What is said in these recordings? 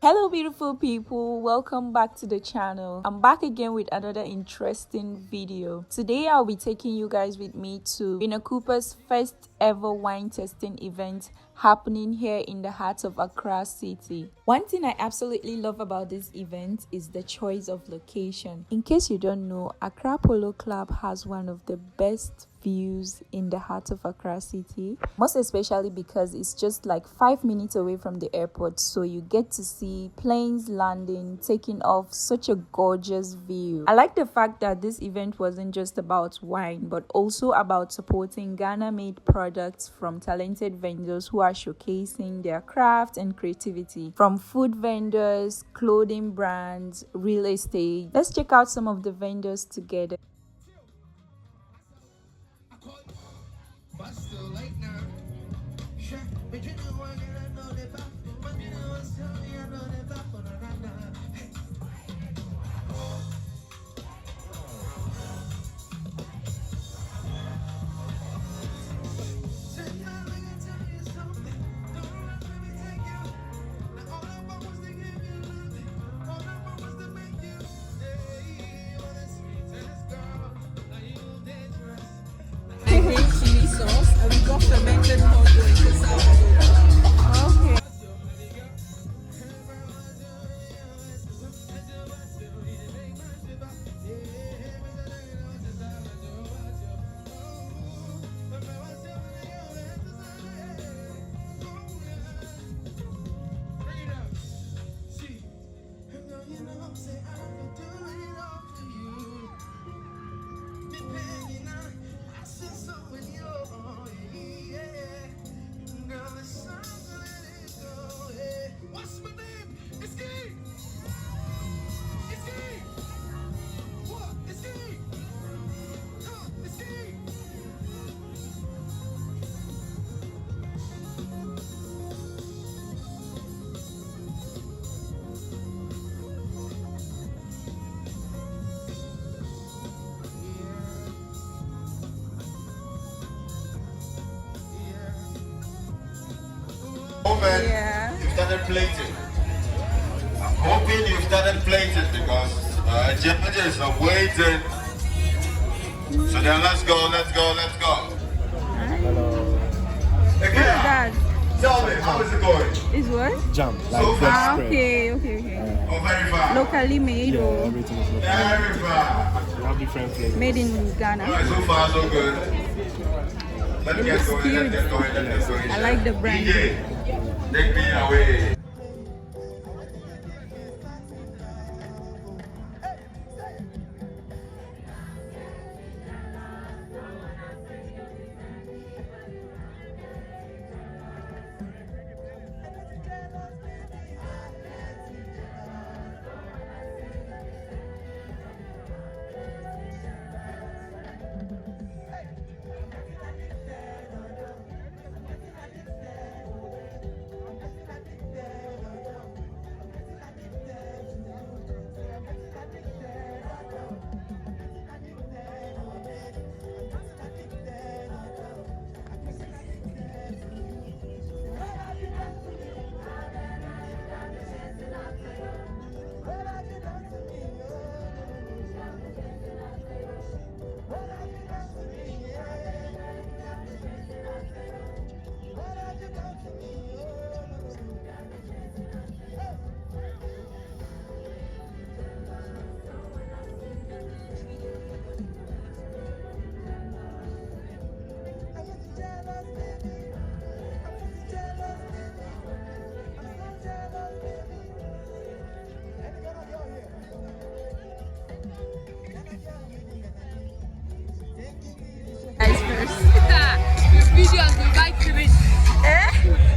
Hello beautiful people, welcome back to the channel. I'm back again with another interesting video. Today I'll be taking you guys with me to Vinakoper's first ever wine tasting event happening here in the heart of Accra City. One thing I absolutely love about this event is the choice of location. In case you don't know, Accra Polo Club has one of the best views in the heart of Accra City, most especially because it's just like 5 minutes away from the airport, so you get to see planes landing, taking off, such a gorgeous view. I like the fact that this event wasn't just about wine but also about supporting Ghana made products from talented vendors who are showcasing their craft and creativity, from food vendors, clothing brands, real estate. Let's check out some of the vendors together. But still late now. Sure, but you know I gotta know that back. But you know what's telling me I know that back on a run. Chili sauce and we got fermented hot dogs for sourdough. Okay. Yeah. You've started plating. I'm hoping you've started plating because judges are waiting. So then let's go. Hello. Again, tell me, how is it going? Is what? Jam. Like So far? Okay. Oh, very far. Locally made or everything is local. Very far. We have different flavors. made in Ghana? Alright, so far so good. Let's get going. I like the brand. DJ, take me away.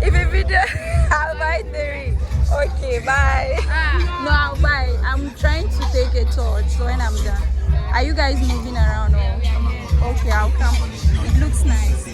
If a video, I'll buy 3. Okay, bye. No, I'll buy. I'm trying to take a tour, so when I'm done. Are you guys moving around or? Okay, I'll come. It looks nice.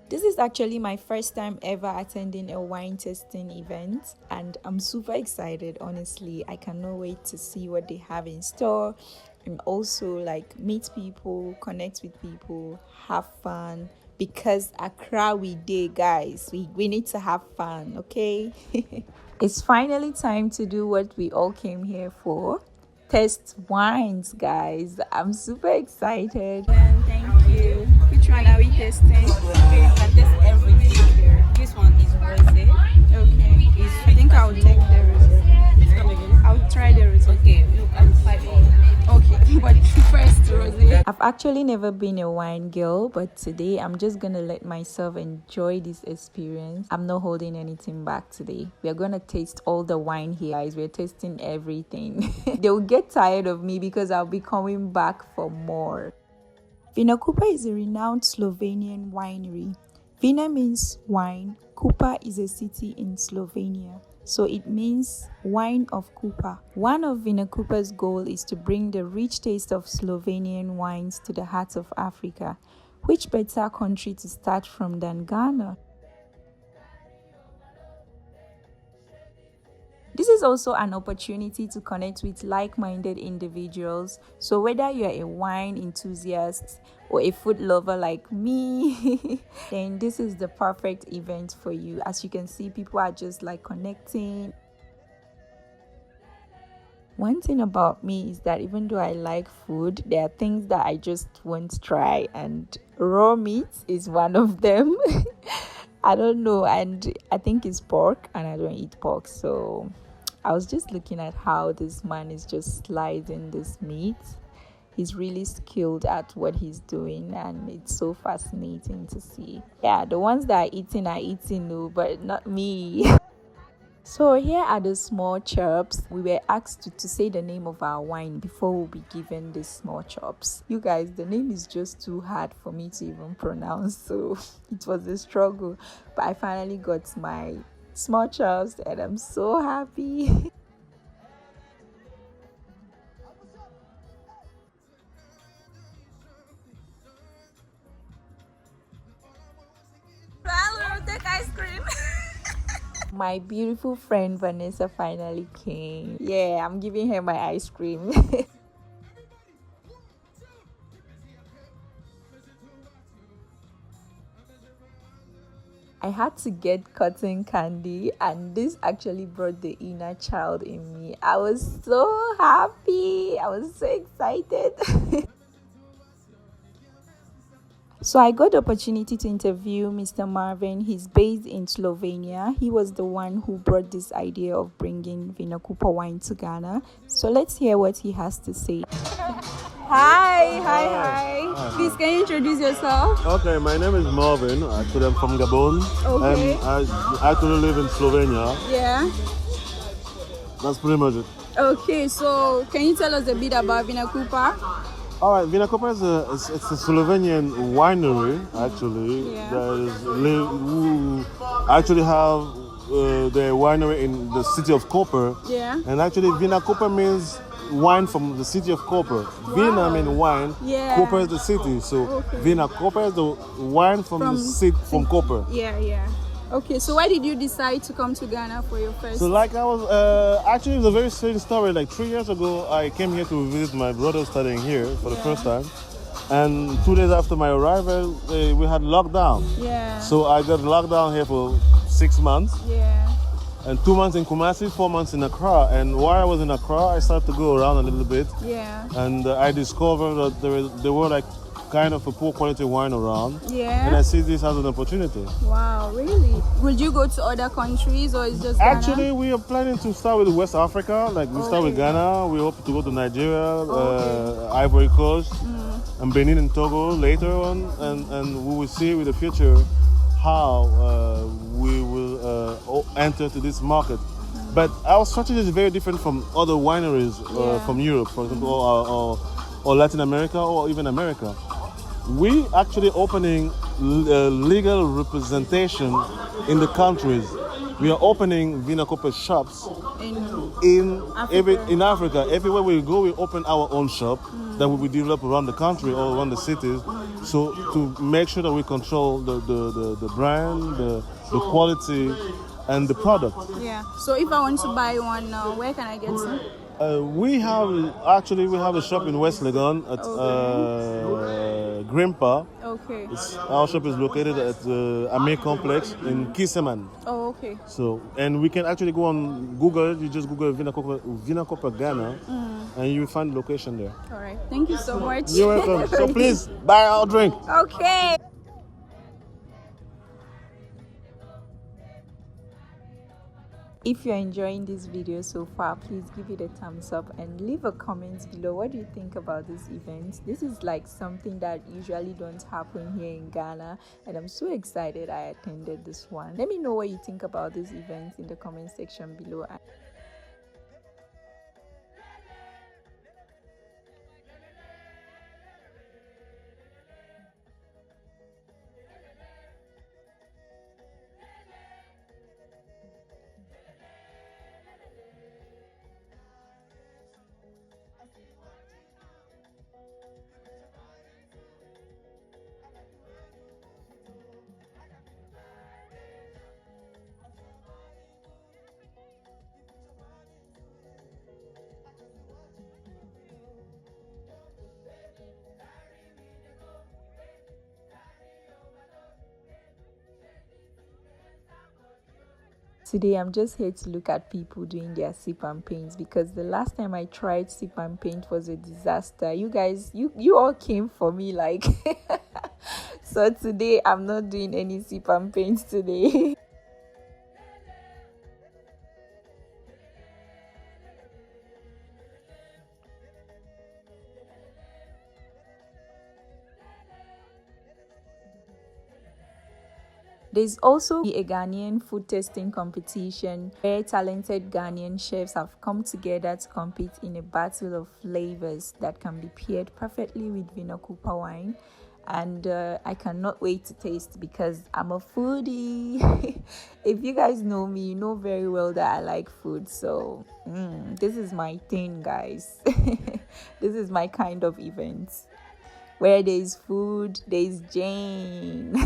This is actually my first time ever attending a wine tasting event, and I'm super excited. Honestly, I cannot wait to see what they have in store and also like meet people, connect with people, have fun, because Accra we did, guys. We need to have fun, okay? It's finally time to do what we all came here for. Test wines, guys. I'm super excited. Thank you. Which one are we testing? Okay, you can test everything here. This one is rosé. Okay. I think I'll take the rosé. Come again. I'll try the rosé. Okay, you can try all. Okay, but first rosé. I've actually never been a wine girl, but today I'm just gonna let myself enjoy this experience. I'm not holding anything back today. We are gonna taste all the wine here, guys. We're tasting everything. They'll get tired of me because I'll be coming back for more. Vinakoper is a renowned Slovenian winery. Vina means wine, Kupa is a city in Slovenia, so it means wine of Kupa. One of Vinakoper's goals is to bring the rich taste of Slovenian wines to the heart of Africa. Which better country to start from than Ghana? This is also an opportunity to connect with like-minded individuals. So whether you're a wine enthusiast or a food lover like me, then this is the perfect event for you. As you can see, people are just like connecting. One thing about me is that even though I like food, there are things that I just won't try, and raw meat is one of them. I don't know, and I think it's pork, and I don't eat pork, so I was just looking at how this man is just slicing this meat. He's really skilled at what he's doing, and it's so fascinating to see. Yeah, the ones that are eating, no, but not me. So here are the small chops. We were asked to say the name of our wine before we'll be given the small chops. You guys, the name is just too hard for me to even pronounce, so it was a struggle. But I finally got my small chops and I'm so happy. Take ice cream. My beautiful friend Vanessa finally came. Yeah, I'm giving her my ice cream. I had to get cotton candy, and this actually brought the inner child in me. I was so happy. I was so excited. So I got the opportunity to interview Mr. Marvin. He's based in Slovenia. He was the one who brought this idea of bringing Vinakoper wine to Ghana. So let's hear what he has to say. Hi. Please, can you introduce yourself? Okay, my name is Marvin. Actually, I'm from Gabon. Okay. And I actually live in Slovenia. Yeah. That's pretty much it. Okay, so can you tell us a bit about Vinakoper? All right, Vinakoper it's a Slovenian winery, actually. Yeah. Who actually have their winery in the city of Koper. Yeah. And actually, Vinakoper means wine from the city of Koper. Wow. Vina means wine. Yeah. Koper is the city. So Okay. Vinakoper is the wine from the city from Koper. Yeah. Okay, so why did you decide to come to Ghana for your first? So like I was, actually it was a very strange story. Like 3 years ago, I came here to visit my brother studying here for the first time. And 2 days after my arrival, we had lockdown. Yeah. So I got locked down here for 6 months. Yeah. And 2 months in Kumasi, 4 months in Accra. And while I was in Accra, I started to go around a little bit. Yeah. And I discovered that there were like kind of a poor quality wine around. Yeah. And I see this as an opportunity. Wow, really? Would you go to other countries or is just Ghana? Actually, we are planning to start with West Africa. Like we start with Ghana. We hope to go to Nigeria, Ivory Coast, and Benin and Togo later on. And we will see with the future how we will enter to this market. But our strategy is very different from other wineries from Europe, for example, or Latin America, or even America. We actually opening legal representation in the countries. We are opening Vinakoper shops in Africa. Everywhere we go, we open our own shop that we will develop around the country or around the cities. So to make sure that we control the brand, the quality, and the product. Yeah. So if I want to buy one, where can I get some? We have a shop in West Legon at Grimpa. Okay. Our shop is located at Ame Complex in Kiseman. Oh, okay. So, and we can actually go on Google. You just Google Vinakoper Ghana, and you will find the location there. All right. Thank you so much. You're welcome. So please buy our drink. Okay. If you're enjoying this video so far, please give it a thumbs up and leave a comment below. What do you think about this event? This is like something that usually don't happen here in Ghana, and I'm so excited I attended this one. Let me know what you think about this event in the comment section below. Today I'm just here to look at people doing their sip and paints, because the last time I tried sip and paint was a disaster. You guys, you all came for me like so today I'm not doing any sip and paints today. There's also a Ghanaian food tasting competition where talented Ghanaian chefs have come together to compete in a battle of flavors that can be paired perfectly with Vinakoper wine. And I cannot wait to taste, because I'm a foodie. If you guys know me, you know very well that I like food. So this is my thing, guys. This is my kind of event. Where there's food, there's Jane.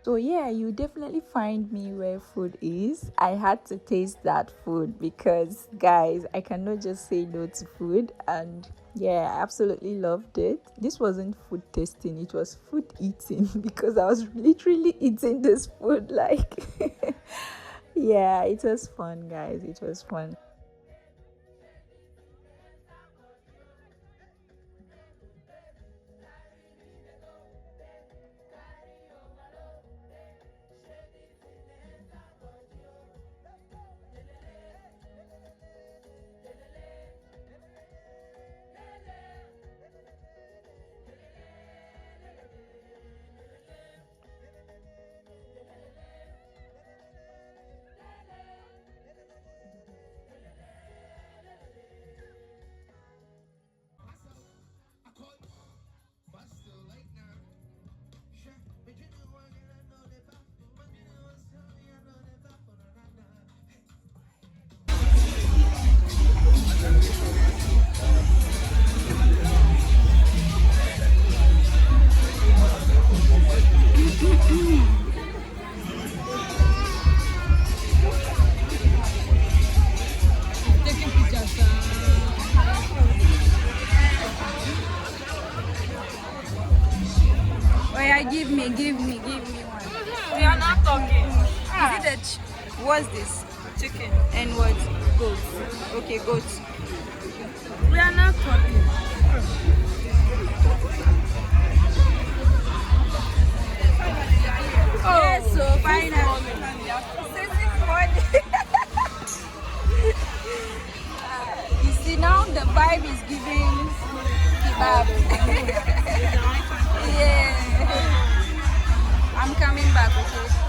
So yeah, you definitely find me where food is. I had to taste that food because, guys, I cannot just say no to food. And yeah, I absolutely loved it. This wasn't food tasting, it was food eating, because I was literally eating this food like yeah, it was fun, guys. It was fun. Give me one. We are not talking. Is it what's this? Chicken. And what? Goat. Okay, goat. We are not talking. Oh, yes, so finally. it.